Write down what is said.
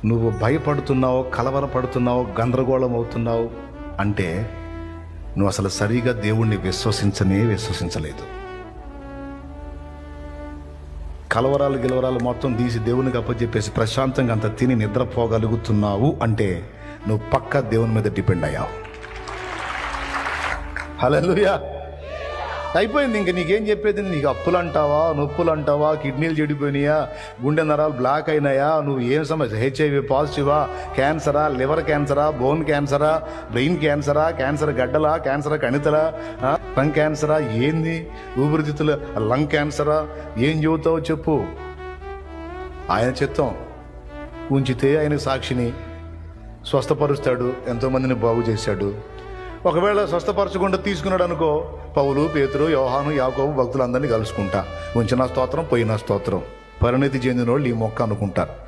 నువ్వు భయపడుతున్నావు, కలవరపడుతున్నావు, గందరగోళం అవుతున్నావు అంటే నువ్వు అసలు సరిగా దేవుణ్ణి విశ్వసించలేదు. కలవరాలు మొత్తం తీసి దేవునికి అప్పచెప్పేసి ప్రశాంతంగా అంత తిని నిద్రపోగలుగుతున్నావు అంటే నువ్వు పక్కా దేవుని మీద డిపెండ్ అయ్యావు. హల్లెలూయా. అయిపోయింది. ఇంక నీకేం చెప్పేది? నీకు అప్పులు అంటావా, నొప్పులు అంటావా, కిడ్నీలు చెడిపోయినాయా, గుండె నరాలు బ్లాక్ అయినాయా, నువ్వు ఏం సమస్య, HIV పాజిటివా, క్యాన్సరా, లివర్ క్యాన్సరా, బోన్ క్యాన్సరా, బ్రెయిన్ క్యాన్సరా, క్యాన్సర్ గడ్డలా, క్యాన్సర్ కణితలా, లంగ్ క్యాన్సరా, ఏంది ఊపిరితిత్తుల లంగ్ క్యాన్సరా, ఏం చెబుతావో చెప్పు. ఆయన చిత్తం ఉంచితే ఆయన సాక్షిని స్వస్థపరుస్తాడు, ఎంతోమందిని బాగు చేశాడు. ఒకవేళ స్వస్థపరచకుండా తీసుకున్నాడు అనుకో, పౌలు, పేతురు, యోహాను, యాకోబు భక్తులందరినీ కలుసుకుంటా. ఉంచిన స్తోత్రం, పోయిన స్తోత్రం. పరిణతి చెందిన వాళ్ళు ఈ మొక్క అనుకుంటారు.